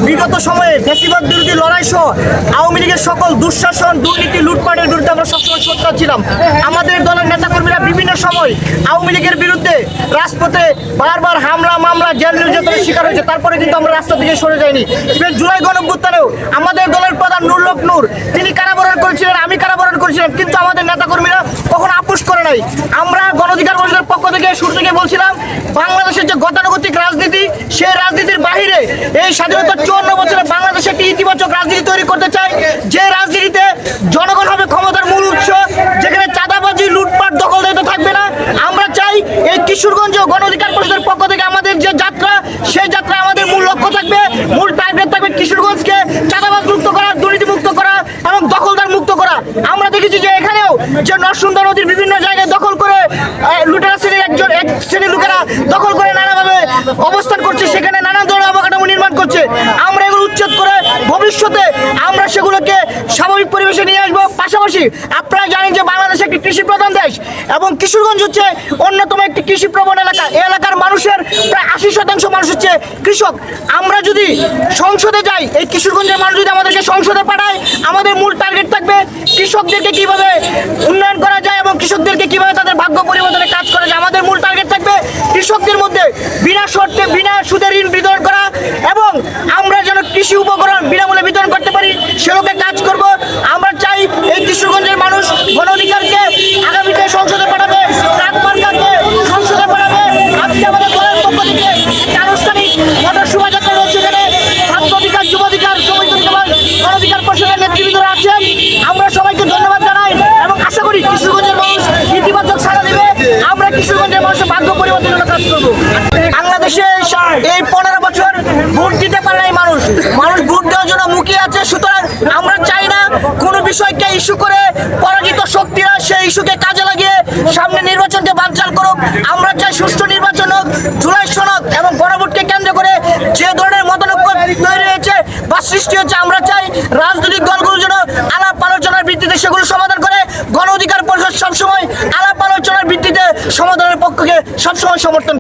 বিগত সময়ে ফ্যাসিবাদ বিরোধী লড়াই সহ আওয়ামী লীগের সকল দুঃশাসন, দুর্নীতি, লুটপাটের বিরুদ্ধে আমরা সবসময় সোচ্চার ছিলাম। আমাদের দলের নেতাকর্মীরা বিভিন্ন সময় আওয়ামী লীগের বিরুদ্ধে রাজপথে বারবার হামলা মামলা জেল নির্যাতনের শিকার হয়েছে, তারপরে কিন্তু আমরা রাস্তা থেকে সরে যাইনি। ইভেন জুলাই গণঅভ্যুত্থানেও আমাদের দলের প্রধান নুরুল হক নূর তিনি কারাবরণ করেছিলেন, আমি কারাবরণ করেছিলাম, কিন্তু আমাদের নেতাকর্মীরা কখনো আপোষ করে নাই। আমরা গণ অধিকার পরিষদের পক্ষ থেকে শুরু থেকে বলছিলাম, বাংলাদেশের যে গতানুগতিক রাজনীতি, সেই রাজনীতির বাহিরে এই স্বাধীনতা 54 বছরে বাংলাদেশে একটি ইতিবাচক রাজনীতি তৈরি করতে চাই, যে রাজনীতিতে জনগণ হবে ক্ষমতার মূল উৎস, যেখানে চাঁদাবাজি, লুটপাট, দখলদারিত্ব থাকবে না। আমরা চাই এই কিশোরগঞ্জ গণ অধিকার পরিষদের পক্ষ থেকে আমাদের যে যাত্রা, সেই যাত্রা আমাদের মূল লক্ষ্য থাকবে, মূল টার্গেট থাকবে কিশোরগঞ্জকে চাঁদাবাজ মুক্ত করা, দুর্নীতি মুক্ত করা এবং দখলদার মুক্ত করা। আমরা দেখেছি যে এখানেও যে নরসুন্দর নদীর বিভিন্ন জায়গায় দখল করে লুটেরা শ্রেণীর এক শ্রেণীর লোকেরা দখল করে নানাভাবে অবস্থান করছে, সেখানে নানান ধরনের অবকাঠামো নির্মাণ করছে। আমরা এগুলো উচ্ছেদ করে ভবিষ্যতে আমরা সেগুলোকে স্বাভাবিক পরিবেশে নিয়ে আসবো। পাশাপাশি আপনারা জানেন যে বাংলাদেশ একটি কৃষি প্রধান দেশ এবং কিশোরগঞ্জ হচ্ছে অন্যতম একটি কৃষি প্রবণ এলাকা। এই এলাকার মানুষের প্রায় 80% মানুষ হচ্ছে কৃষক। আমরা যদি সংসদে যাই, এই কিশোরগঞ্জের মানুষ যদি আমাদেরকে সংসদে পাঠায়, আমাদের মূল টার্গেট থাকবে কৃষকদেরকে কিভাবে উন্নয়ন করা যায় এবং কৃষকদেরকে কিভাবে তাদের ভাগ্য পরিবর্তনে কাজ করা যায়। আমাদের মূল টার্গেট থাকবে কৃষকদের মধ্যে বিনা শর্তে বিনা সুদে ঋণ বিতরণ করা এবং আমরা যেন কৃষি উপকরণ বিনামূল্যে বিতরণ করতে পারি, সেলোকে কাজ করব। আমরা চাই এই কিশোরগঞ্জের মানুষ গণ অধিকারকে আগামীতে সংসদে পাঠাবে, রাজমার্গকে সংসদে পাঠাবে। আজকে আমাদের দলের পক্ষ থেকে একটা আনুষ্ঠানিক মোটর শোভাযাত্রা রয়েছে, এখানে ছাত্র অধিকার, যুব অধিকার, শ্রমিক অধিকার, গণ অধিকার পরিষদের নেতৃবৃন্দরা আছেন। আমরা সবাইকে ধন্যবাদ জানাই এবং আশা করি কিশোরগঞ্জের মানুষ ইতিবাচক সাড়া দেবে। আমরা কিশোরগঞ্জের মানুষের ভাগ্য পরিবর্তনের কাজ করবো। বাংলাদেশে এই 15 বছর ভোট দিতে পারে নাই মানুষ ভোট দেওয়ার জন্য মুখিয়ে আছে। সুতরাং আমরা চাই না কোনো বিষয়কে ইস্যু করে পরাজিত শক্তিরা সেই ইস্যুকে কাজে লাগিয়ে সামনে নির্বাচনকে বানচাল করুক। আমরা চাই সুষ্ঠু নির্বাচন হোক। জুলাই সনদ এবং গণভোটকে কেন্দ্র করে যে ধরনের মতানৈক্য তৈরি হয়েছে বা সৃষ্টি হচ্ছে, আমরা চাই রাজনৈতিক দলগুলো যেন আলাপ আলোচনার ভিত্তিতে সেগুলো সমাধান করে। গণ অধিকার পরিষদ সবসময় আলাপ আলোচনার ভিত্তিতে সমাধানের পক্ষকে সবসময় সমর্থন